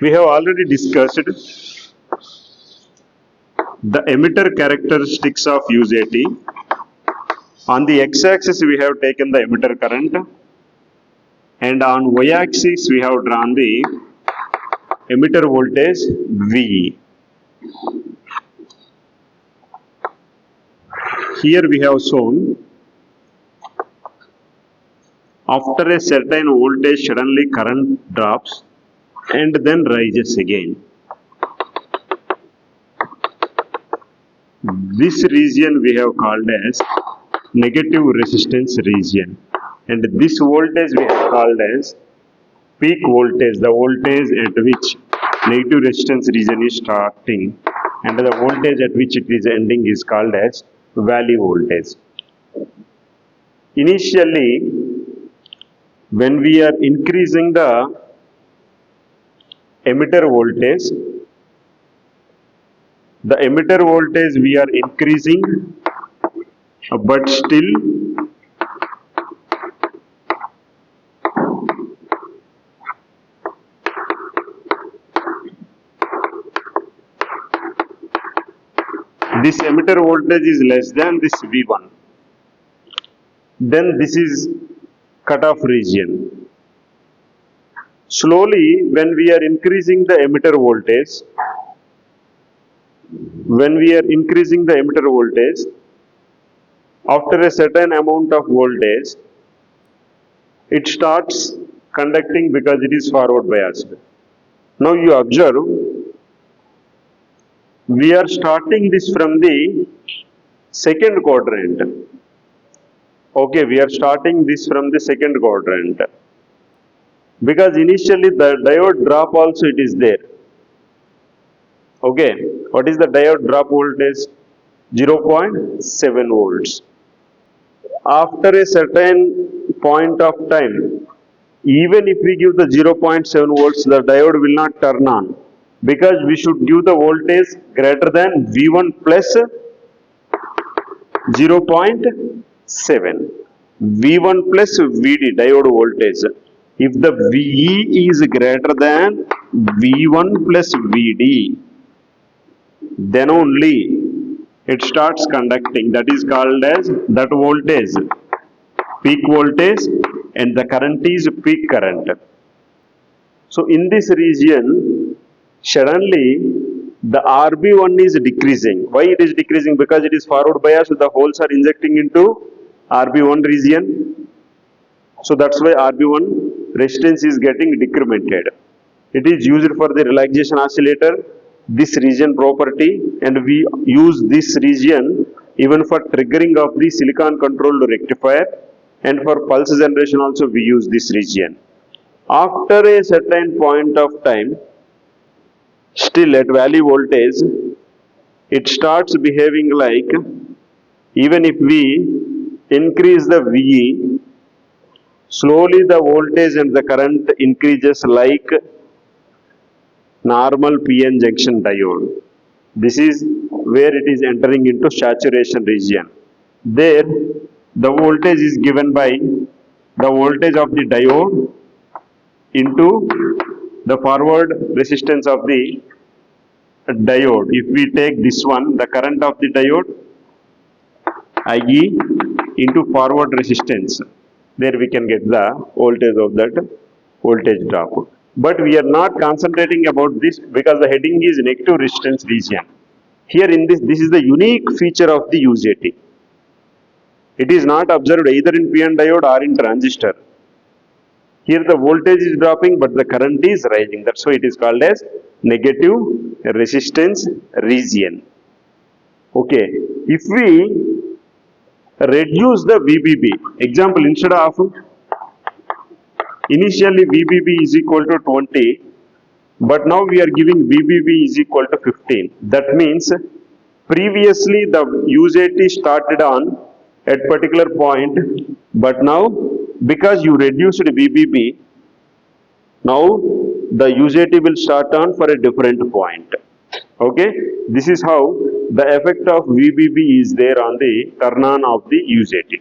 We have already discussed the emitter characteristics of UJT. On the x-axis we have taken the emitter current, and on y-axis we have drawn the emitter voltage V. Here we have shown after a certain voltage suddenly current drops and then rises again. This region we have called as negative resistance region, and this voltage we have called as peak voltage, the voltage at which negative resistance region is starting, and the voltage at which it is ending is called as valley voltage. Initially, when we are increasing the emitter voltage we are increasing, but still this emitter voltage is less than this V1. Then this is cutoff region. Slowly, when we are increasing the emitter voltage, after a certain amount of voltage, it starts conducting because it is forward biased. Now you observe, we are starting this from the second quadrant. Okay, we are starting this from the second quadrant because initially the diode drop also it is there. Okay, what is the diode drop voltage? 0.7 volts. After a certain point of time, even if we give the 0.7 volts, the diode will not turn on, because we should give the voltage greater than V1 plus 0.7. V1 plus Vd, diode voltage. If the VE is greater than V1 plus Vd, then only it starts conducting. That is called as that voltage, peak voltage, and the current is peak current. So in this region, suddenly the RB1 is decreasing. Why it is decreasing? Because it is forward biased, the holes are injecting into RB1 region. So that's why RB1 resistance is getting decremented. It is used for the relaxation oscillator, this region property, and we use this region even for triggering of the silicon controlled rectifier, and for pulse generation also we use this region. After a certain point of time, still at valley voltage, it starts behaving like, even if we increase the VE, slowly the voltage and the current increases like normal PN junction diode. This is where it is entering into saturation region. There, the voltage is given by the voltage of the diode into the forward resistance of the diode. If we take this one, the current of the diode, IE into forward resistance, there we can get the voltage of that voltage drop. But we are not concentrating about this because the heading is negative resistance region. Here in this is the unique feature of the UJT. It is not observed either in PN diode or in transistor. Here the voltage is dropping but the current is rising. That's why it is called as negative resistance region. Okay, if we reduce the VBB, example, instead of initially VBB is equal to 20, but now we are giving VBB is equal to 15. That means previously the UJT started on at particular point, but now because you reduced VBB, now the UJT will start on for a different point. Okay, this is how the effect of VBB is there on the turn on of the UJT.